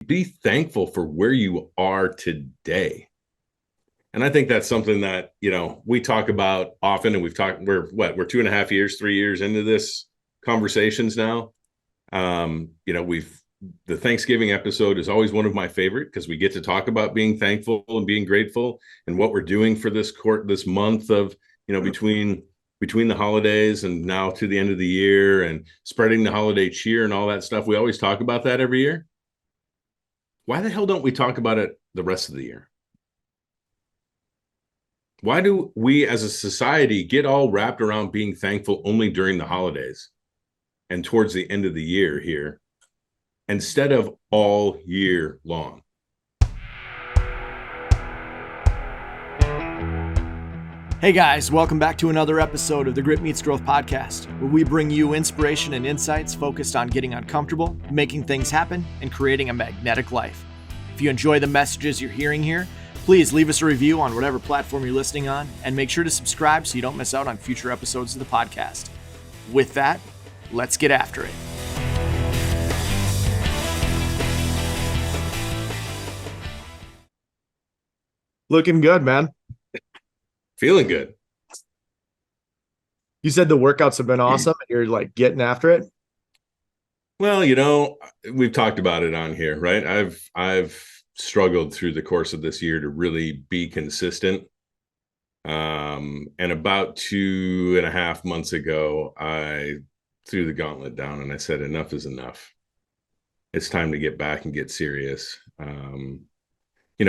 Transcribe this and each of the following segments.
be thankful for where you are today. And I think that's something that, we talk about often, and we're 2.5 years, 3 years into this conversations now. The Thanksgiving episode is always one of my favorite because we get to talk about being thankful and being grateful and what we're doing for this month of, between the holidays and now to the end of the year and spreading the holiday cheer and all that stuff. We always talk about that every year. Why the hell don't we talk about it the rest of the year? Why do we as a society get all wrapped around being thankful only during the holidays and towards the end of the year here instead of all year long? Hey guys, welcome back to another episode of the Grit Meets Growth podcast, where we bring you inspiration and insights focused on getting uncomfortable, making things happen, and creating a magnetic life. If you enjoy the messages you're hearing here, please leave us a review on whatever platform you're listening on, and make sure to subscribe so you don't miss out on future episodes of the podcast. With that, let's get after it. Looking good, man. Feeling good. You said the workouts have been awesome and you're like getting after it. Well, we've talked about it on here, right? I've struggled through the course of this year to really be consistent. And about 2.5 months ago, I threw the gauntlet down and I said, enough is enough. It's time to get back and get serious.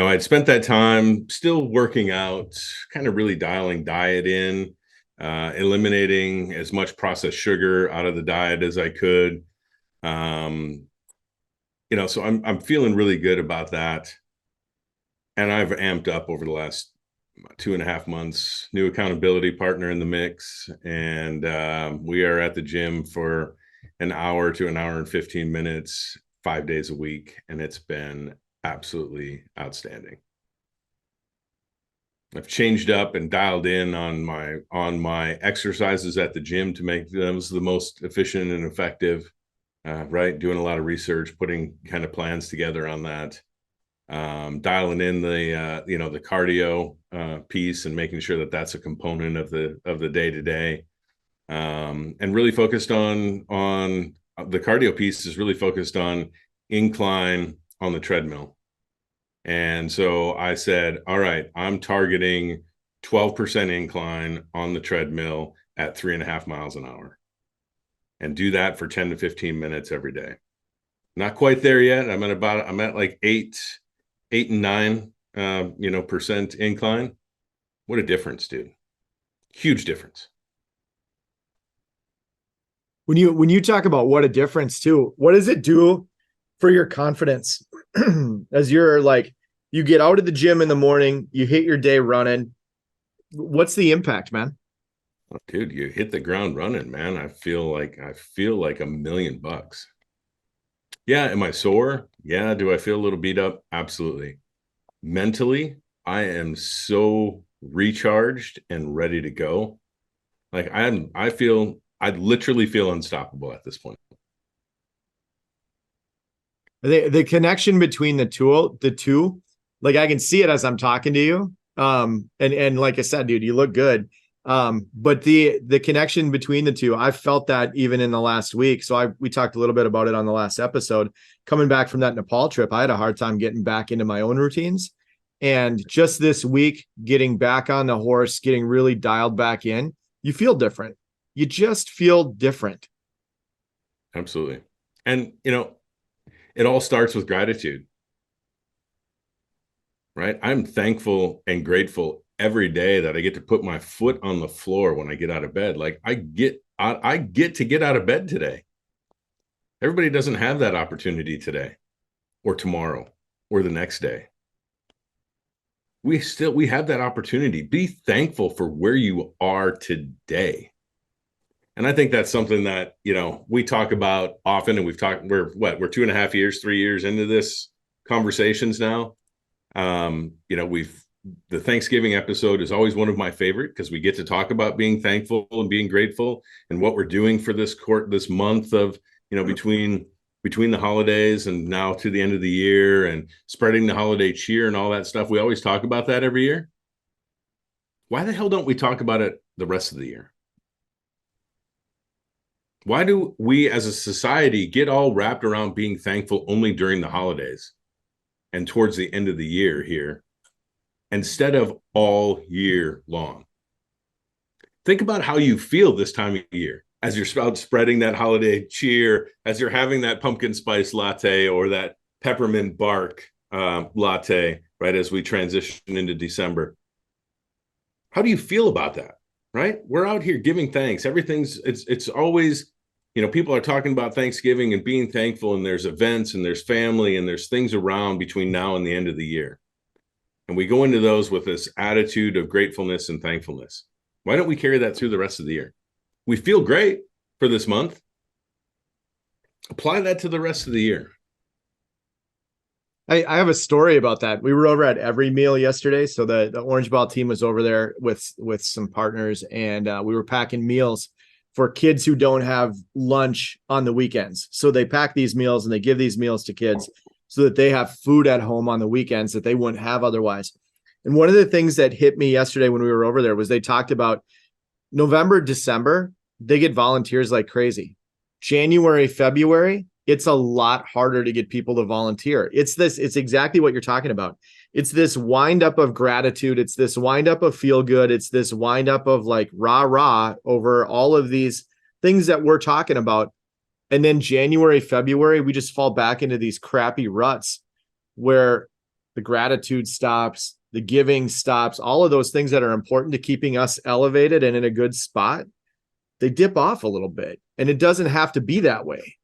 I'd spent that time still working out, kind of really dialing diet in, eliminating as much processed sugar out of the diet as I could. So I'm feeling really good about that. And I've amped up over the last 2.5 months, new accountability partner in the mix. And we are at the gym for an hour to an hour and 15 minutes, 5 days a week. And it's been absolutely outstanding. I've changed up and dialed in on my exercises at the gym to make those the most efficient and effective. Right, doing a lot of research, putting kind of plans together on that, dialing in the cardio piece and making sure that that's a component of the day to day, and really focused on the cardio piece is really focused on incline on the treadmill. And so I said, all right, I'm targeting 12% incline on the treadmill at 3.5 miles an hour, and do that for 10 to 15 minutes every day. Not quite there yet. I'm at like 8 and 9 percent incline. What a difference, dude. Huge difference. When you talk about what a difference too, what does it do for your confidence as you're like, you get out of the gym in the morning, you hit your day running? What's the impact, man? Oh, dude, you hit the ground running, man. I feel like $1 million. Yeah. Am I sore? Yeah. Do I feel a little beat up? Absolutely. Mentally, I am so recharged and ready to go. Like I literally feel unstoppable at this point. The connection between the two, like I can see it as I'm talking to you. And like I said, dude, you look good. But the connection between the two, I've felt that even in the last week. So we talked a little bit about it on the last episode. Coming back from that Nepal trip, I had a hard time getting back into my own routines. And just this week, getting back on the horse, getting really dialed back in, you feel different. You just feel different. Absolutely. And, it all starts with gratitude, right? I'm thankful and grateful every day that I get to put my foot on the floor when I get out of bed. Like I get to get out of bed today. Everybody doesn't have that opportunity today or tomorrow or the next day. We have that opportunity. Be thankful for where you are today. And I think that's something that, we talk about often, and we're 2.5 years, 3 years into this conversations now. The Thanksgiving episode is always one of my favorite because we get to talk about being thankful and being grateful and what we're doing for this month of, between between the holidays and now to the end of the year and spreading the holiday cheer and all that stuff. We always talk about that every year. Why the hell don't we talk about it the rest of the year? Why do we as a society get all wrapped around being thankful only during the holidays and towards the end of the year here instead of all year long? Think about how you feel this time of year as you're out spreading that holiday cheer, as you're having that pumpkin spice latte or that peppermint bark latte, right? As we transition into December. How do you feel about that? Right? We're out here giving thanks. It's always, people are talking about Thanksgiving and being thankful, and there's events and there's family and there's things around between now and the end of the year. And we go into those with this attitude of gratefulness and thankfulness. Why don't we carry that through the rest of the year? We feel great for this month. Apply that to the rest of the year. I have a story about that. We were over at Every Meal yesterday. So the Orange Ball team was over there with some partners, and we were packing meals for kids who don't have lunch on the weekends. So they pack these meals and they give these meals to kids so that they have food at home on the weekends that they wouldn't have otherwise. And one of the things that hit me yesterday when we were over there was they talked about November, December, they get volunteers like crazy. January, February, it's a lot harder to get people to volunteer. It's exactly what you're talking about. It's this wind up of gratitude. It's this wind up of feel good. It's this wind up of like rah, rah over all of these things that we're talking about. And then January, February, we just fall back into these crappy ruts where the gratitude stops, the giving stops, all of those things that are important to keeping us elevated and in a good spot, they dip off a little bit. And it doesn't have to be that way.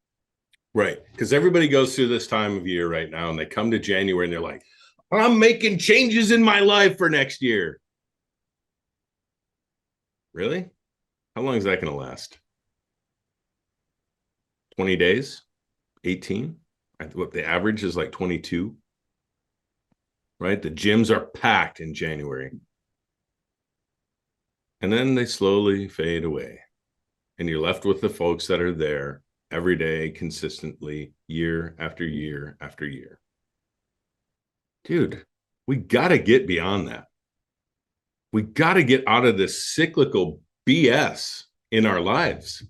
Right. Because everybody goes through this time of year right now and they come to January and they're like, I'm making changes in my life for next year. Really? How long is that going to last? 20 days? 18? What the average is like 22. Right? The gyms are packed in January. And then they slowly fade away. And you're left with the folks that are there every day, consistently, year after year after year. Dude, we got to get beyond that. We got to get out of this cyclical BS in our lives.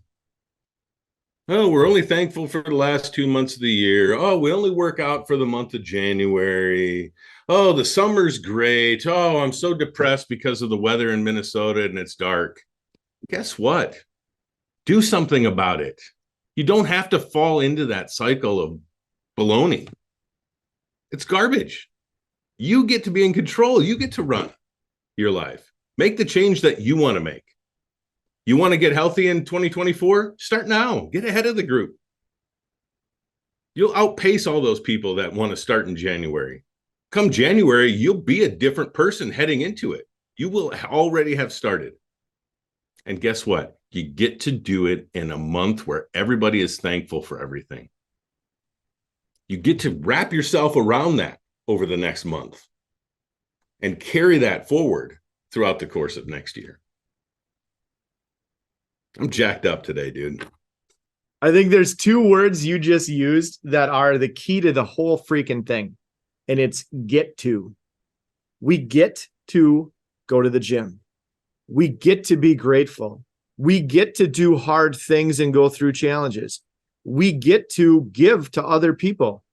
Oh, we're only thankful for the last 2 months of the year. Oh, we only work out for the month of January. Oh, the summer's great. Oh, I'm so depressed because of the weather in Minnesota and it's dark. Guess what? Do something about it. You don't have to fall into that cycle of baloney. It's garbage. You get to be in control. You get to run your life. Make the change that you want to make. You want to get healthy in 2024? Start now. Get ahead of the group. You'll outpace all those people that want to start in January. Come January, you'll be a different person heading into it. You will already have started. And guess what? You get to do it in a month where everybody is thankful for everything. You get to wrap yourself around that over the next month and carry that forward throughout the course of next year. I'm jacked up today, dude. I think there's two words you just used that are the key to the whole freaking thing. And it's get to. We get to go to the gym. We get to be grateful. We get to do hard things and go through challenges. We get to give to other people.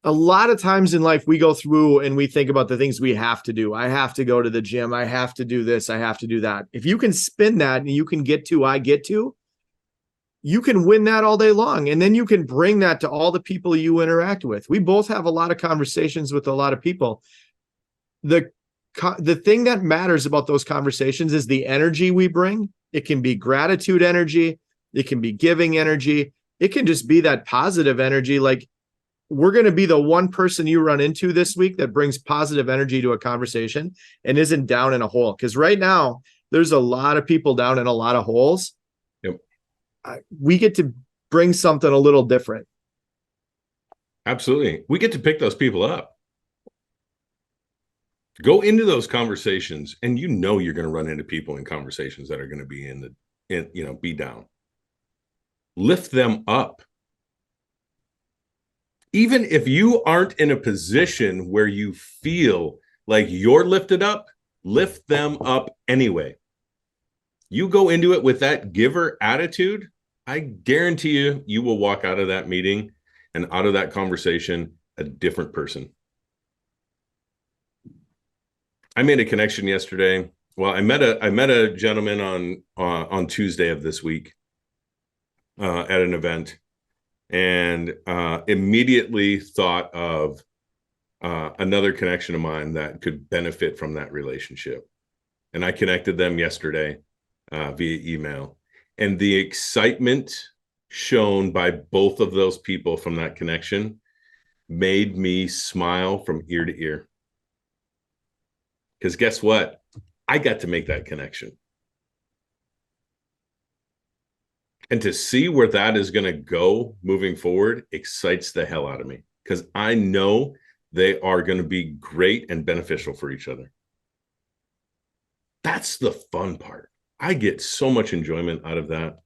A lot of times in life, we go through and we think about the things we have to do. I have to go to the gym. I have to do this. I have to do that. If you can spin that and you can get to, I get to, you can win that all day long. And then you can bring that to all the people you interact with. We both have a lot of conversations with a lot of people. The thing that matters about those conversations is the energy we bring. It can be gratitude energy. It can be giving energy. It can just be that positive energy. Like, we're going to be the one person you run into this week that brings positive energy to a conversation and isn't down in a hole. Because right now, there's a lot of people down in a lot of holes. Yep. We get to bring something a little different. Absolutely. We get to pick those people up. Go into those conversations, and you're going to run into people in conversations that are going to be be down. Lift them up. Even if you aren't in a position where you feel like you're lifted up, lift them up anyway. You go into it with that giver attitude, I guarantee you, you will walk out of that meeting and out of that conversation a different person. I made a connection yesterday. Well, I met a gentleman on Tuesday of this week at an event, and immediately thought of another connection of mine that could benefit from that relationship. And I connected them yesterday via email. And the excitement shown by both of those people from that connection made me smile from ear to ear. Because guess what? I got to make that connection. And to see where that is going to go moving forward excites the hell out of me, because I know they are going to be great and beneficial for each other. That's the fun part. I get so much enjoyment out of that.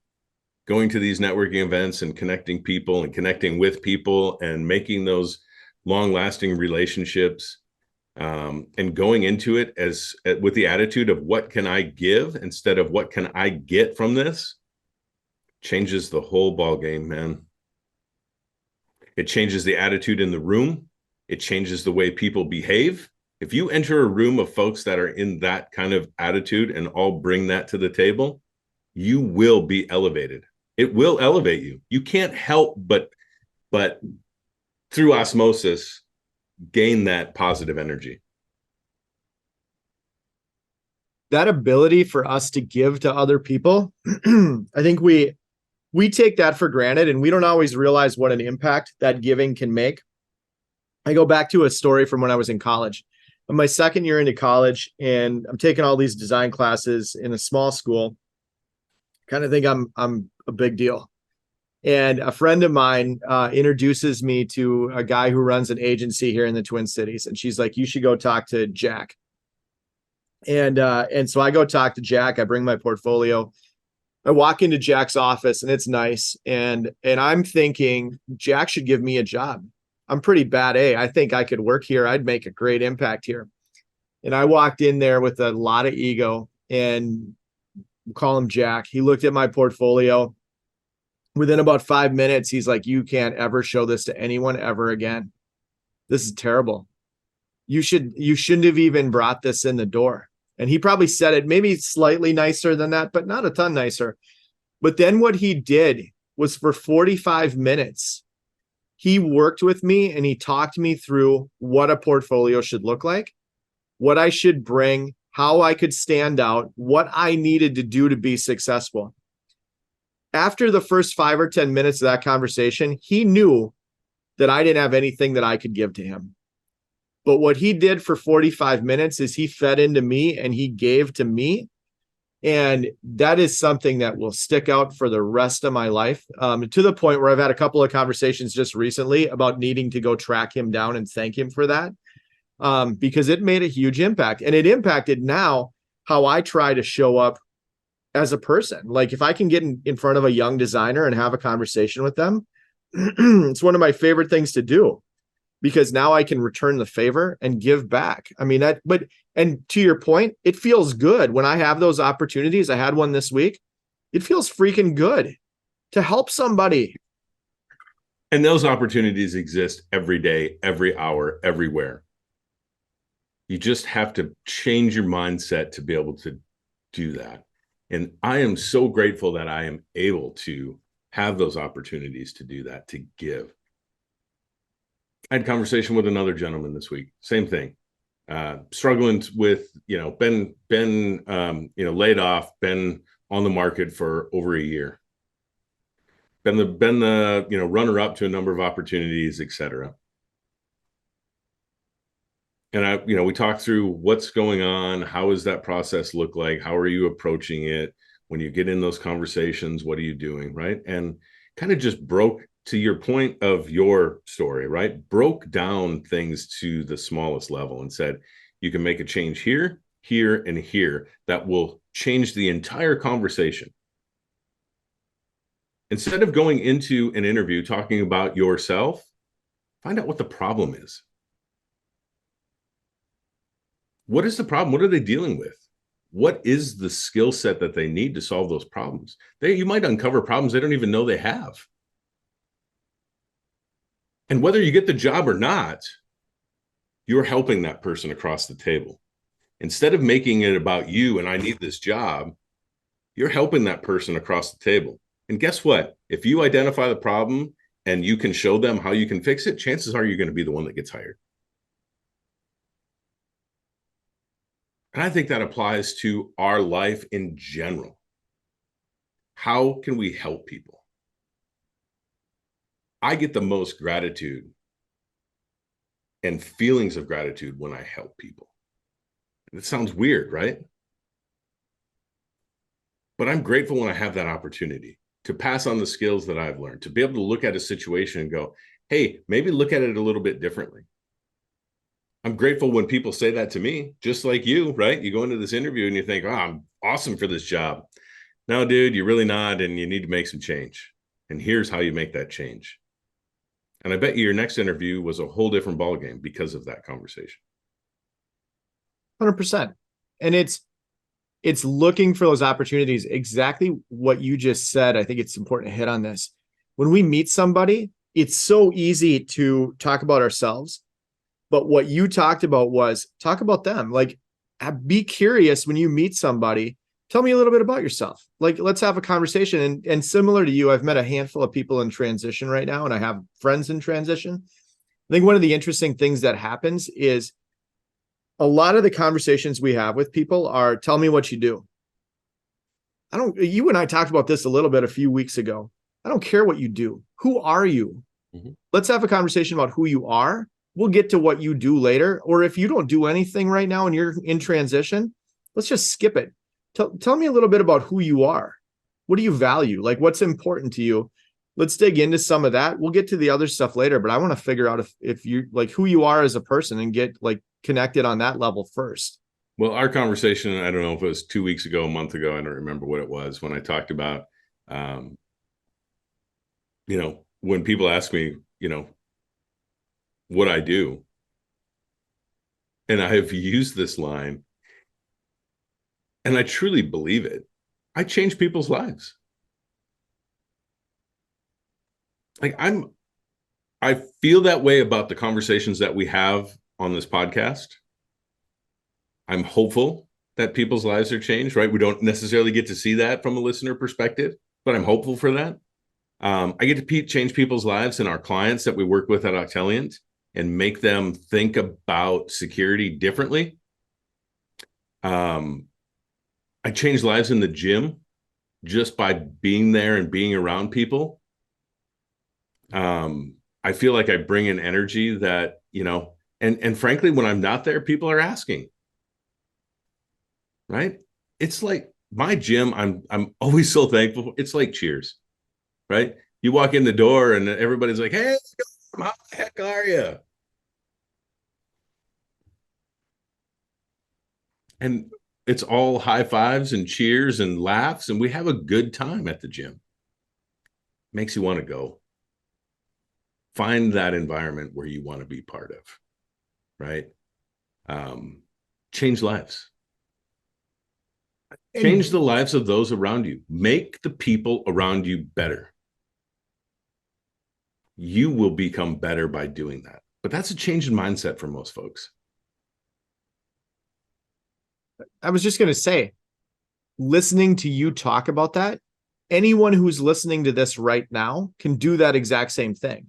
Going to these networking events and connecting people and connecting with people and making those long-lasting relationships, and going into it as with the attitude of what can I give instead of what can I get from this, changes the whole ball game, man. It changes the attitude in the room. It changes the way people behave. If you enter a room of folks that are in that kind of attitude and all bring that to the table, you will be elevated. It will elevate you. You can't help but through osmosis gain that positive energy. That ability for us to give to other people, I think we take that for granted, and we don't always realize what an impact that giving can make. I go back to a story from when I was in college. I'm my second year into college, and I'm taking all these design classes in a small school. Kind of think I'm a big deal. And a friend of mine introduces me to a guy who runs an agency here in the Twin Cities, and she's like, "You should go talk to Jack." And so I go talk to Jack. I bring my portfolio. I walk into Jack's office, and it's nice. And I'm thinking Jack should give me a job. I'm pretty bad A. I think I could work here. I'd make a great impact here. And I walked in there with a lot of ego, and we'll call him Jack. He looked at my portfolio. Within about 5 minutes, he's like, "You can't ever show this to anyone ever again. This is terrible. You shouldn't have even brought this in the door." And he probably said it maybe slightly nicer than that, but not a ton nicer. But then what he did was, for 45 minutes, he worked with me and he talked me through what a portfolio should look like, what I should bring, how I could stand out, what I needed to do to be successful. After the first 5 or 10 minutes of that conversation, he knew that I didn't have anything that I could give to him. But what he did for 45 minutes is he fed into me and he gave to me. And that is something that will stick out for the rest of my life, to the point where I've had a couple of conversations just recently about needing to go track him down and thank him for that, because it made a huge impact. And it impacted now how I try to show up as a person. Like, if I can get in front of a young designer and have a conversation with them, it's one of my favorite things to do, because now I can return the favor and give back. I mean, and to your point, it feels good when I have those opportunities. I had one this week. It feels freaking good to help somebody. And those opportunities exist every day, every hour, everywhere. You just have to change your mindset to be able to do that. And I am so grateful that I am able to have those opportunities to do that, to give. I had a conversation with another gentleman this week. Same thing. Struggling with, been laid off, been on the market for over a year. Been the runner up to a number of opportunities, et cetera. And we talked through what's going on. How does that process look like? How are you approaching it? When you get in those conversations, what are you doing? Right. And kind of just broke, to your point of your story, right? Broke down things to the smallest level and said, you can make a change here, here, and here that will change the entire conversation. Instead of going into an interview talking about yourself, Find out what the problem is. What is the problem? What are they dealing with? What is the skill set that they need to solve those problems? You might uncover problems they don't even know they have. And whether you get the job or not, you're helping that person across the table. Instead of making it about you and I need this job, you're helping that person across the table. And guess what? If you identify the problem and you can show them how you can fix it, chances are you're going to be the one that gets hired. And I think that applies to our life in general. How can we help people? I get the most gratitude and feelings of gratitude when I help people. It sounds weird, right? But I'm grateful when I have that opportunity to pass on the skills that I've learned, to be able to look at a situation and go, hey, maybe look at it a little bit differently. I'm grateful when people say that to me, just like you, right? You go into this interview and you think, oh, I'm awesome for this job. No, dude, you're really not, and you need to make some change. And here's how you make that change. And I bet you your next interview was a whole different ballgame because of that conversation. 100%. And it's looking for those opportunities. Exactly what you just said. I think it's important to hit on this. When we meet somebody, it's so easy to talk about ourselves. But what you talked about was talk about them. Like, be curious when you meet somebody. Tell me a little bit about yourself. Like, let's have a conversation. And similar to you, I've met a handful of people in transition right now, and I have friends in transition. I think one of the interesting things that happens is a lot of the conversations we have with people are, tell me what you do. You and I talked about this a little bit a few weeks ago. I don't care what you do. Who are you? Mm-hmm. Let's have a conversation about who you are. We'll get to what you do later. Or if you don't do anything right now and you're in transition, let's just skip it. Tell me a little bit about who you are. What do you value? Like, what's important to you? Let's dig into some of that. We'll get to the other stuff later, but I want to figure out if you like who you are as a person and get like connected on that level first. Well, our conversation, I don't know if it was 2 weeks ago, a month ago, I don't remember what it was, when I talked about, when people ask me, what I do. And I have used this line, and I truly believe it. I change people's lives. Like, I feel that way about the conversations that we have on this podcast. I'm hopeful that people's lives are changed, right? We don't necessarily get to see that from a listener perspective, but I'm hopeful for that. I get to change people's lives and our clients that we work with at Octelliant and make them think about security differently. I change lives in the gym just by being there and being around people. I feel like I bring an energy that, and frankly, when I'm not there, people are asking, right? It's like my gym. I'm always so thankful. It's like Cheers, right? You walk in the door and everybody's like, hey, how the heck are you? And it's all high fives and cheers and laughs, and we have a good time at the gym. Makes you want to go. Find that environment where you want to be part of, right? Change lives. Change the lives of those around you. Make the people around you better. You will become better by doing that. But that's a change in mindset for most folks. I was just going to say, listening to you talk about that, anyone who's listening to this right now can do that exact same thing.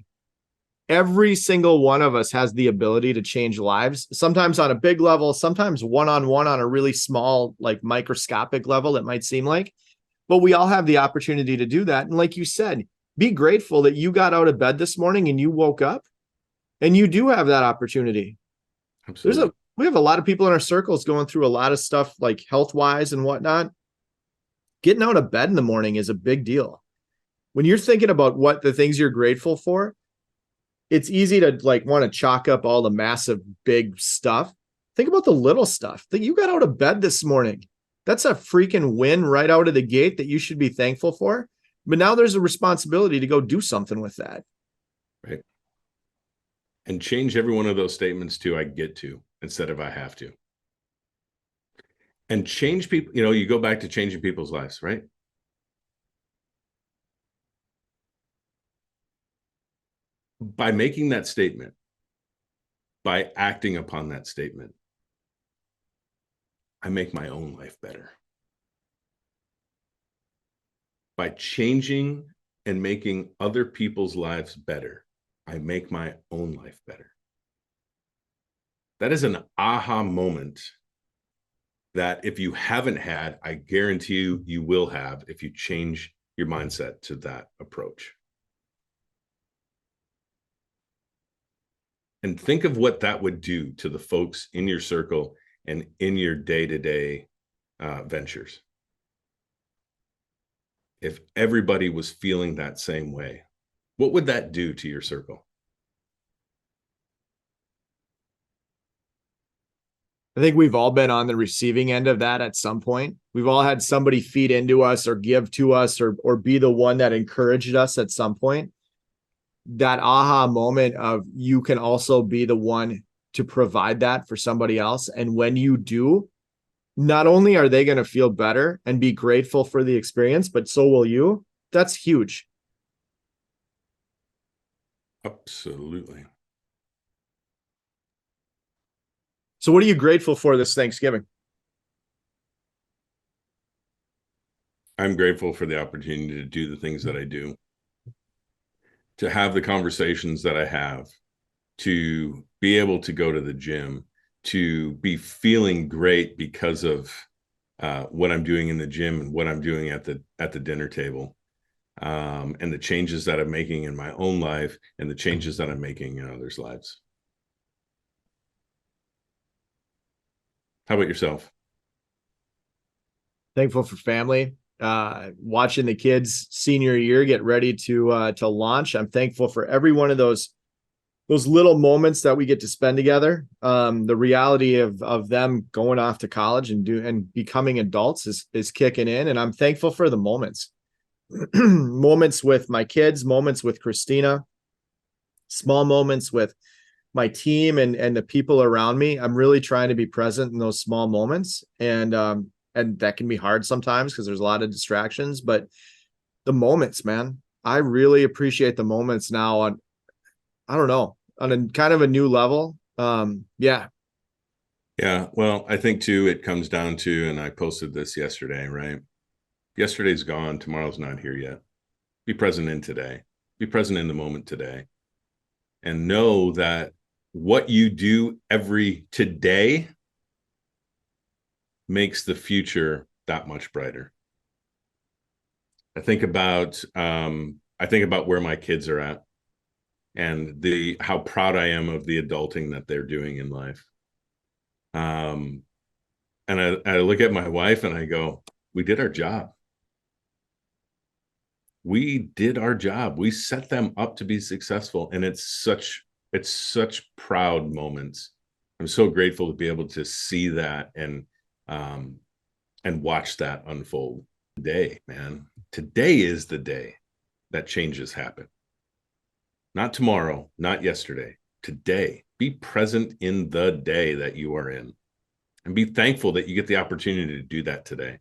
Every single one of us has the ability to change lives, sometimes on a big level, sometimes one-on-one on a really small, like microscopic level, it might seem like, but we all have the opportunity to do that. And like you said, be grateful that you got out of bed this morning and you woke up, and you do have that opportunity. Absolutely. We have a lot of people in our circles going through a lot of stuff like health-wise and whatnot. Getting out of bed in the morning is a big deal. When you're thinking about what the things you're grateful for, it's easy to like want to chalk up all the massive big stuff. Think about the little stuff that you got out of bed this morning. That's a freaking win right out of the gate that you should be thankful for. But now there's a responsibility to go do something with that. Right. and change every one of those statements to I get to instead of I have to. And change people, you go back to changing people's lives, right? By making that statement, by acting upon that statement, I make my own life better. By changing and making other people's lives better, I make my own life better. That is an aha moment that if you haven't had, I guarantee you will have if you change your mindset to that approach. And think of what that would do to the folks in your circle and in your day-to-day ventures. If everybody was feeling that same way, what would that do to your circle? I think we've all been on the receiving end of that at some point. We've all had somebody feed into us or give to us or be the one that encouraged us at some point. That aha moment of you can also be the one to provide that for somebody else. And when you do, not only are they going to feel better and be grateful for the experience, but so will you. That's huge. Absolutely. So what are you grateful for this Thanksgiving? I'm grateful for the opportunity to do the things that I do, to have the conversations that I have, to be able to go to the gym, to be feeling great because of what I'm doing in the gym and what I'm doing at the dinner table, and the changes that I'm making in my own life and the changes that I'm making in others' lives. How about yourself? Thankful for family. Watching the kids senior year get ready to launch. I'm thankful for every one of those little moments that we get to spend together. The reality of them going off to college and becoming adults is kicking in, and I'm thankful for the moments. Moments with my kids, moments with Christina, small moments with my team and the people around me. I'm really trying to be present in those small moments, and that can be hard sometimes because there's a lot of distractions, but the moments, man, I really appreciate the moments now on, I don't know, on a kind of a new level. Yeah. Yeah. Well, I think too, it comes down to, and I posted this yesterday, right? Yesterday's gone. Tomorrow's not here yet. Be present in today. Be present in the moment today. And know that what you do every today makes the future that much brighter. I think about where my kids are at and how proud I am of the adulting that they're doing in life. And I look at my wife and I go, we did our job. We did our job. We set them up to be successful. And it's such proud moments. I'm so grateful to be able to see that and watch that unfold today, man. Today is the day that changes happen. Not tomorrow, not yesterday, today. Be present in the day that you are in and be thankful that you get the opportunity to do that today.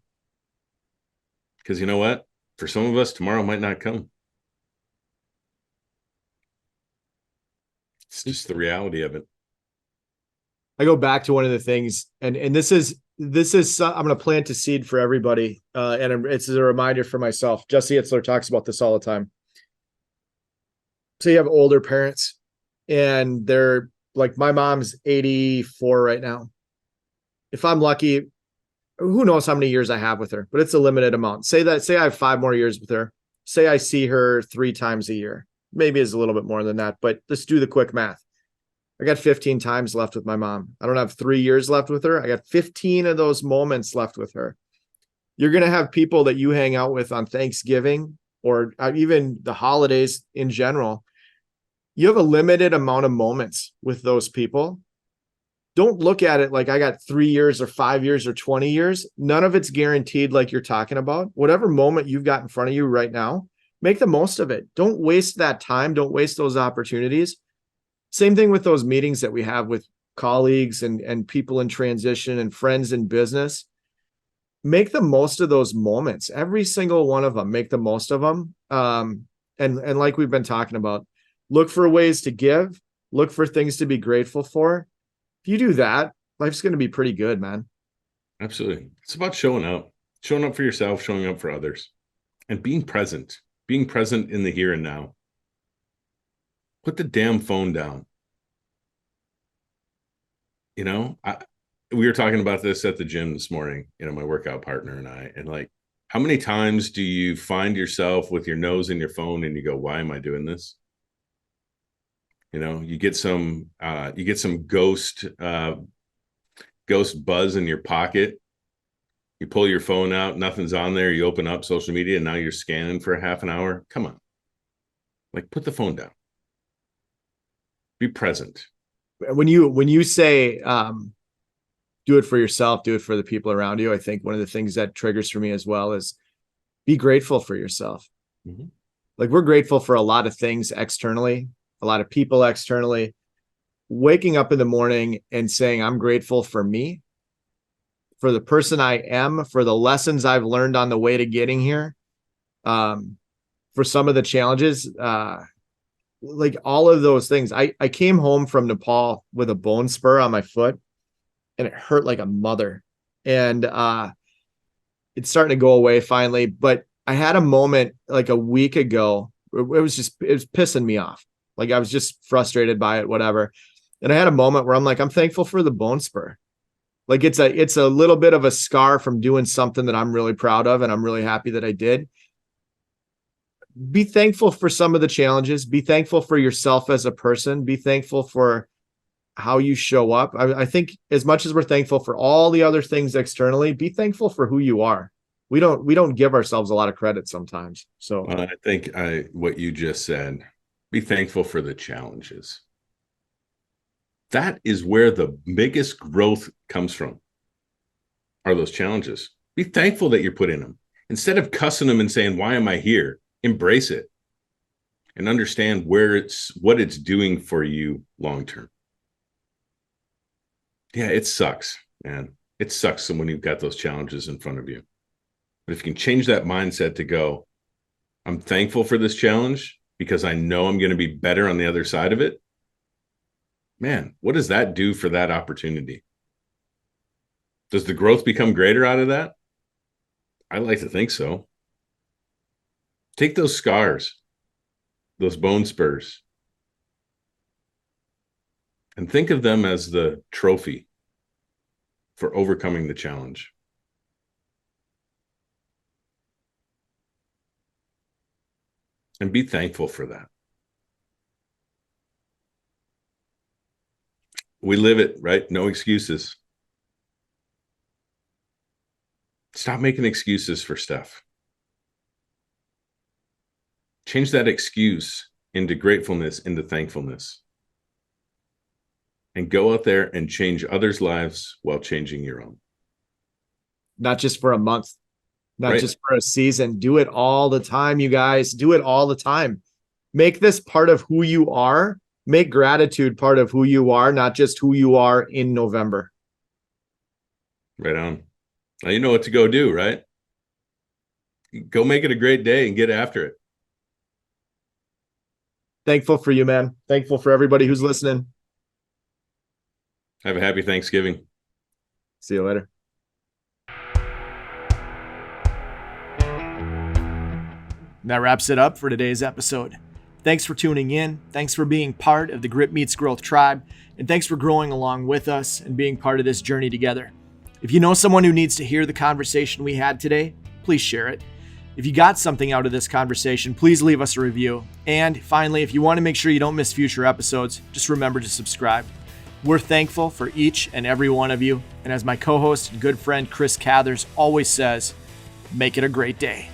Because you know what? For some of us, tomorrow might not come. It's just the reality of it. I go back to one of the things, and this is I'm going to plant a seed for everybody, and it's a reminder for myself. Jesse Itzler talks about this all the time. So you have older parents, and they're like, my mom's 84 right now. If I'm lucky, who knows how many years I have with her, but it's a limited amount. Say I have 5 more years with her. Say I see her 3 times a year. Maybe it's a little bit more than that, but let's do the quick math. I got 15 times left with my mom. I don't have 3 years left with her. I got 15 of those moments left with her. You're going to have people that you hang out with on Thanksgiving or even the holidays in general. You have a limited amount of moments with those people. Don't look at it like I got 3 years or 5 years or 20 years. None of it's guaranteed like you're talking about. Whatever moment you've got in front of you right now, make the most of it. Don't waste that time. Don't waste those opportunities. Same thing with those meetings that we have with colleagues and people in transition and friends in business. Make the most of those moments. Every single one of them, make the most of them. And like we've been talking about, look for ways to give, look for things to be grateful for. If you do that, life's going to be pretty good, man. Absolutely. It's about showing up for yourself, showing up for others, and being present in the here and now. Put the damn phone down. You know, we were talking about this at the gym this morning, my workout partner and I, and like, how many times do you find yourself with your nose in your phone and you go, why am I doing this? You get some ghost buzz in your pocket. You pull your phone out, nothing's on there. You open up social media and now you're scanning for a half an hour. Come on. Like, put the phone down. Be present. When you say, do it for yourself, do it for the people around you, I think one of the things that triggers for me as well is be grateful for yourself. Mm-hmm. Like, we're grateful for a lot of things externally, a lot of people externally. Waking up in the morning and saying, I'm grateful for me, for the person I am, for the lessons I've learned on the way to getting here, for some of the challenges, like all of those things. I came home from Nepal with a bone spur on my foot and it hurt like a mother. And it's starting to go away finally. But I had a moment like a week ago. It was pissing me off. Like, I was just frustrated by it, whatever. And I had a moment where I'm like, I'm thankful for the bone spur. Like, it's a little bit of a scar from doing something that I'm really proud of. And I'm really happy that I did. Be thankful for some of the challenges. Be thankful for yourself as a person. Be thankful for how you show up. I think as much as we're thankful for all the other things externally, be thankful for who you are. We don't give ourselves a lot of credit sometimes. So I think what you just said, be thankful for the challenges. That is where the biggest growth comes from, are those challenges. Be thankful that you're put in them. Instead of cussing them and saying, why am I here? Embrace it and understand what it's doing for you long-term. Yeah, it sucks, man. It sucks when you've got those challenges in front of you. But if you can change that mindset to go, I'm thankful for this challenge because I know I'm going to be better on the other side of it. Man, what does that do for that opportunity? Does the growth become greater out of that? I like to think so. Take those scars, those bone spurs, and think of them as the trophy for overcoming the challenge. And be thankful for that. We live it, right? No excuses. Stop making excuses for stuff. Change that excuse into gratefulness, into thankfulness. And go out there and change others' lives while changing your own. Not just for a month, not right. Just for a season. Do it all the time, you guys. Do it all the time. Make this part of who you are. Make gratitude part of who you are, not just who you are in November. Right on. Now you know what to go do, right? Go make it a great day and get after it. Thankful for you, man. Thankful for everybody who's listening. Have a happy Thanksgiving. See you later. That wraps it up for today's episode. Thanks for tuning in. Thanks for being part of the Grit Meets Growth tribe. And thanks for growing along with us and being part of this journey together. If you know someone who needs to hear the conversation we had today, please share it. If you got something out of this conversation, please leave us a review. And finally, if you want to make sure you don't miss future episodes, just remember to subscribe. We're thankful for each and every one of you. And as my co-host and good friend Chris Cathers always says, make it a great day.